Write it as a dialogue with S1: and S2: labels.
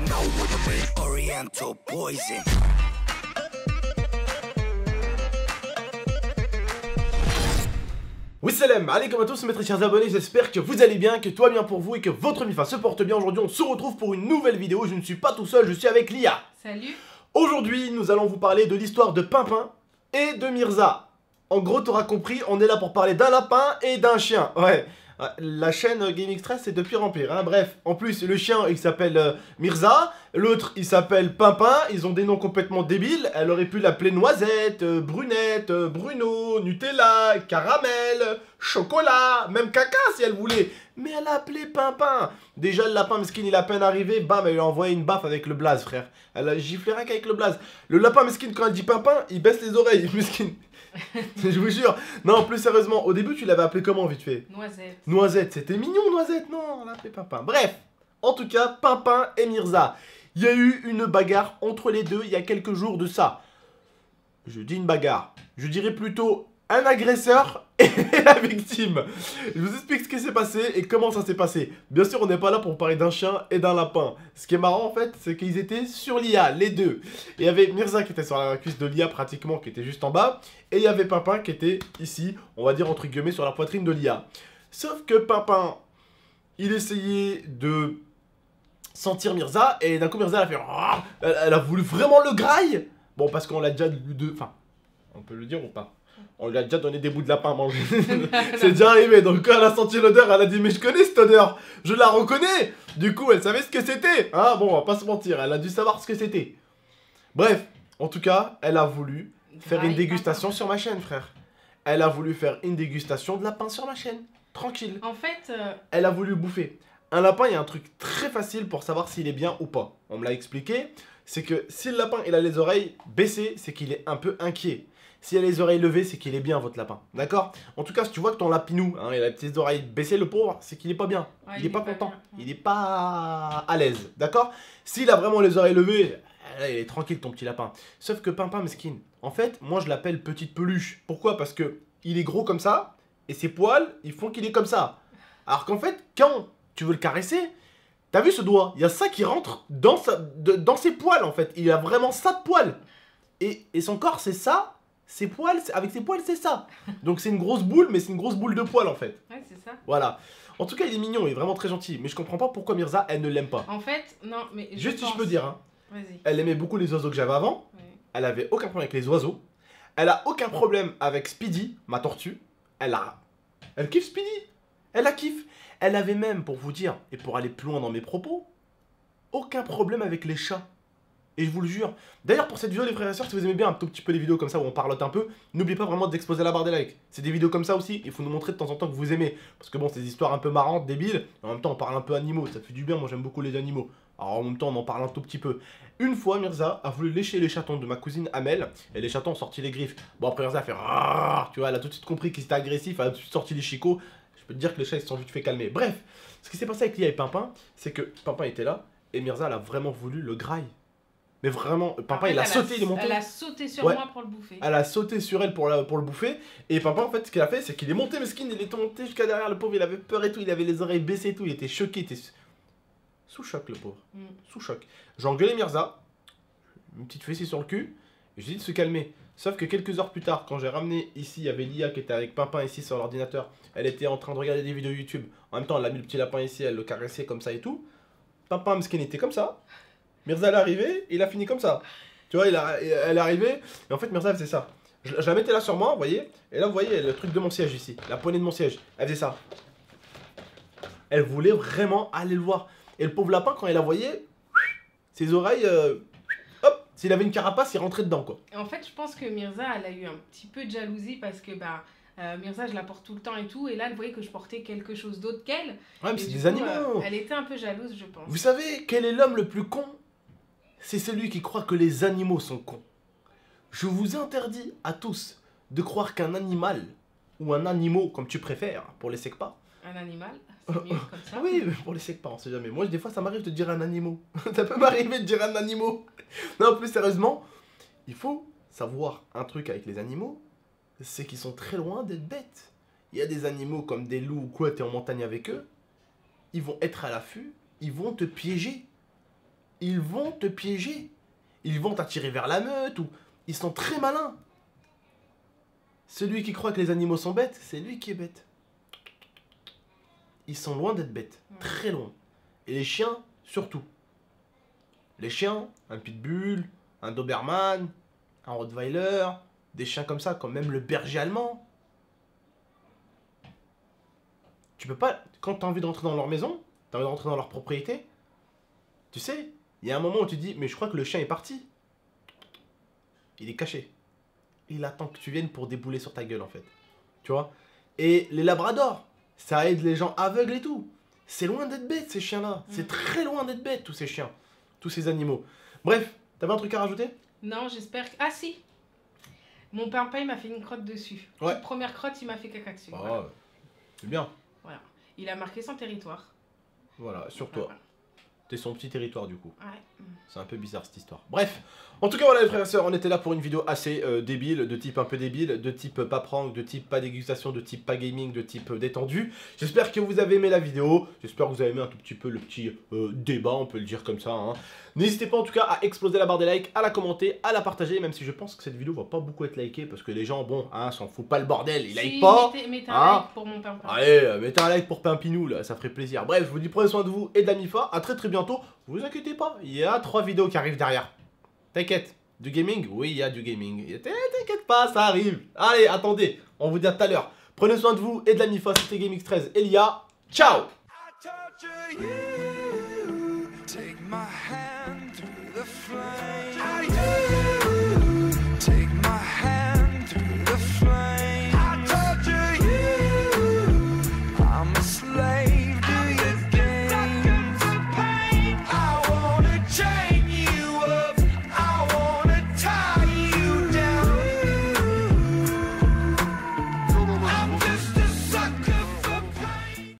S1: know what I mean. Oriental poison.
S2: Oui salam, allez comme à tous mes très chers abonnés, j'espère que vous allez bien, que tout va bien pour vous et que votre MIFA se porte bien. Aujourd'hui on se retrouve pour une nouvelle vidéo, je ne suis pas tout seul, je suis avec Lia.
S3: Salut.
S2: Aujourd'hui nous allons vous parler de l'histoire de Pimpin et de Mirza. En gros t'auras compris, on est là pour parler d'un lapin et d'un chien, ouais. La chaîne Game Express c'est de pire en pire, hein. Bref, en plus le chien il s'appelle Mirza, l'autre il s'appelle Pimpin, ils ont des noms complètement débiles, elle aurait pu l'appeler Noisette, Brunette, Bruno, Nutella, Caramel, Chocolat, même Caca si elle voulait, mais elle a appelé Pimpin. Déjà le lapin mesquin il est à peine arrivé, bam elle lui a envoyé une baffe avec le blaze frère, elle a giflé rien qu'avec le blaze. Le lapin mesquin quand elle dit Pimpin, il baisse les oreilles, mesquin. Je vous jure. Non, plus sérieusement, au début tu l'avais appelé comment vite fait?
S3: Noisette.
S2: Noisette, c'était mignon Noisette, non, on l'a appelé Pimpin. Bref, en tout cas, Pimpin et Mirza. Il y a eu une bagarre entre les deux il y a quelques jours de ça. Je dis une bagarre, je dirais plutôt un agresseur et la victime. Je vous explique ce qui s'est passé et comment ça s'est passé. Bien sûr, on n'est pas là pour parler d'un chien et d'un lapin. Ce qui est marrant en fait, c'est qu'ils étaient sur Lia, les deux. Et il y avait Mirza qui était sur la cuisse de Lia pratiquement, qui était juste en bas. Et il y avait Pimpin qui était ici, on va dire entre guillemets, sur la poitrine de Lia. Sauf que Pimpin, il essayait de sentir Mirza et d'un coup Mirza elle a fait... Elle a voulu vraiment le graille. Bon, parce qu'on l'a déjà... Enfin, on peut le dire ou pas? On lui a déjà donné des bouts de lapin à manger. C'est déjà arrivé. Donc quand elle a senti l'odeur, elle a dit mais je connais cette odeur. Je la reconnais. Du coup, elle savait ce que c'était. Hein, bon, on va pas se mentir. Elle a dû savoir ce que c'était. Bref, en tout cas, elle a voulu faire une dégustation sur ma chaîne, frère. Elle a voulu faire une dégustation de lapin sur ma chaîne. Tranquille.
S3: En fait...
S2: Elle a voulu bouffer. Un lapin, il y a un truc très facile pour savoir s'il est bien ou pas. On me l'a expliqué. C'est que si le lapin il a les oreilles baissées, c'est qu'il est un peu inquiet. Si elle a les oreilles levées, c'est qu'il est bien, votre lapin. D'accord? En tout cas, si tu vois que ton lapinou, hein, il a les petites oreilles baissées, le pauvre, c'est qu'il est pas bien.
S3: Ouais,
S2: il est pas content.
S3: bien.
S2: Il est pas à l'aise. D'accord? S'il a vraiment les oreilles levées, là, il est tranquille, ton petit lapin. Sauf que Pimpin, mesquin. En fait, moi, je l'appelle petite peluche. Pourquoi? Parce que il est gros comme ça, et ses poils, ils font qu'il est comme ça. Alors qu'en fait, quand tu veux le caresser, t'as vu ce doigt? Il y a ça qui rentre dans ses poils, en fait. Il a vraiment ça de poils. Et son corps, c'est ça. Ses poils, avec ses poils, c'est ça. Donc c'est une grosse boule, mais c'est une grosse boule de poils en fait.
S3: Ouais, c'est ça.
S2: Voilà. En tout cas, il est mignon, il est vraiment très gentil. Mais je comprends pas pourquoi Mirza, elle ne l'aime pas.
S3: En fait, non, mais
S2: Juste si je peux dire, hein.
S3: Vas-y.
S2: Elle aimait beaucoup les oiseaux que j'avais avant.
S3: Ouais.
S2: Elle avait aucun problème avec les oiseaux. Elle a aucun problème avec Speedy, ma tortue. Elle kiffe Speedy. Elle la kiffe. Elle avait même, pour vous dire, et pour aller plus loin dans mes propos, aucun problème avec les chats. Et je vous le jure. D'ailleurs, pour cette vidéo, les frères et sœurs, si vous aimez bien un tout petit peu les vidéos comme ça où on parlote un peu, n'oubliez pas vraiment d'exploser la barre des likes. C'est des vidéos comme ça aussi, il faut nous montrer de temps en temps que vous aimez. Parce que bon, c'est des histoires un peu marrantes, débiles, et en même temps, on parle un peu animaux, ça fait du bien, moi j'aime beaucoup les animaux. Alors en même temps, on en parle un tout petit peu. Une fois, Mirza a voulu lécher les chatons de ma cousine Amel, et les chatons ont sorti les griffes. Bon, après Mirza a fait raaah, tu vois, elle a tout de suite compris qu'il était agressif, elle a tout de suite sorti les chicots. Je peux te dire que les chats, ils se sont vite fait calmer. Bref, ce qui s'est passé avec Lia et Pimpin, c'est que Pimpin était là, et Mirza, elle a vraiment voulu le graille. Mais vraiment, Pimpin il a sauté, il est monté.
S3: Elle a sauté sur
S2: Ouais.
S3: moi pour le bouffer.
S2: Elle a sauté sur elle pour le bouffer. Et Pimpin en fait ce qu'il a fait c'est qu'il est monté mesquin, il est monté jusqu'à derrière le pauvre, il avait peur et tout, il avait les oreilles baissées et tout, il était choqué, il était sous choc le pauvre. Sous choc. J'ai engueulé Mirza, une petite fessée sur le cul, et j'ai dit de se calmer. Sauf que quelques heures plus tard, quand j'ai ramené ici, il y avait Lia qui était avec Pimpin ici sur l'ordinateur. Elle était en train de regarder des vidéos YouTube. En même temps, elle a mis le petit lapin ici, elle le caressait comme ça et tout. Pimpin mesquin était comme ça. Mirza elle est arrivée, il a fini comme ça. Tu vois, elle est arrivée, et en fait Mirza elle faisait ça. Je la mettais là sur moi, vous voyez, et là vous voyez le truc de mon siège ici, la poignée de mon siège. Elle faisait ça. Elle voulait vraiment aller le voir. Et le pauvre lapin, quand il la voyait, ses oreilles, hop, s'il avait une carapace, il rentrait dedans quoi.
S3: En fait, je pense que Mirza, elle a eu un petit peu de jalousie parce que Mirza, je la porte tout le temps et tout, et là, elle voyait que je portais quelque chose d'autre qu'elle.
S2: Ouais, mais
S3: Et
S2: c'est
S3: du
S2: des
S3: coup,
S2: animaux.
S3: elle était un peu jalouse, je pense.
S2: Vous savez quel est l'homme le plus con? C'est celui qui croit que les animaux sont cons. Je vous interdis à tous de croire qu'un animal, ou un animal comme tu préfères, pour les secpas.
S3: Un animal, c'est mieux comme ça.
S2: Oui, pour les secpas, on sait jamais. Moi, des fois, ça m'arrive de dire un animal. Ça peut m'arriver de dire un animal. Non, plus sérieusement, il faut savoir un truc avec les animaux, c'est qu'ils sont très loin d'être bêtes. Il y a des animaux comme des loups ou quoi, t'es en montagne avec eux, ils vont être à l'affût, ils vont te piéger. ils vont te piéger. Ils vont t'attirer vers la meute ou... Ils sont très malins. Celui qui croit que les animaux sont bêtes, c'est lui qui est bête. Ils sont loin d'être bêtes. Très loin. Et les chiens, surtout. Les chiens, un pitbull, un doberman, un rottweiler, des chiens comme ça, comme même le berger allemand. Tu peux pas, quand tu as envie de rentrer dans leur maison, tu as envie de rentrer dans leur propriété, tu sais, il y a un moment où tu dis, mais je crois que le chien est parti. Il est caché. Il attend que tu viennes pour débouler sur ta gueule, en fait. Tu vois? Et les labradors, ça aide les gens aveugles et tout. C'est loin d'être bête, ces chiens-là. C'est très loin d'être bête, tous ces chiens. Tous ces animaux. Bref, t'avais un truc à rajouter?
S3: Non, j'espère que... Ah si. Mon papa, il m'a fait une crotte dessus.
S2: Ouais.
S3: Toute première crotte, il m'a fait caca dessus.
S2: Ah,
S3: Voilà.
S2: c'est bien.
S3: Voilà. Il a marqué son territoire.
S2: Voilà, sur toi.
S3: Voilà.
S2: T'es son petit territoire, du coup.
S3: Ouais.
S2: C'est un peu bizarre cette histoire. Bref, en tout cas voilà les frères et sœurs, on était là pour une vidéo assez débile, de type un peu débile, de type pas prank, de type pas dégustation, de type pas gaming, de type détendu. J'espère que vous avez aimé la vidéo, j'espère que vous avez aimé un tout petit peu le petit débat, on peut le dire comme ça. Hein. N'hésitez pas en tout cas à exploser la barre des likes, à la commenter, à la partager, même si je pense que cette vidéo va pas beaucoup être likée, parce que les gens, bon, hein, s'en foutent pas le bordel, ils like pas.
S3: Mettez
S2: hein.
S3: un like pour mon papa.
S2: Allez, mettez un like pour Pimpinou, là, ça ferait plaisir. Bref, je vous dis prenez soin de vous et de la MIFA, à très bientôt. Vous inquiétez pas, il y a 3 vidéos qui arrivent derrière. T'inquiète, du gaming? Oui, il y a du gaming. T'inquiète pas, ça arrive. Allez, attendez, on vous dit à tout à l'heure. Prenez soin de vous et de la MIFA, c'était GameX13. Elia, ciao!
S1: Take my hand through the flame.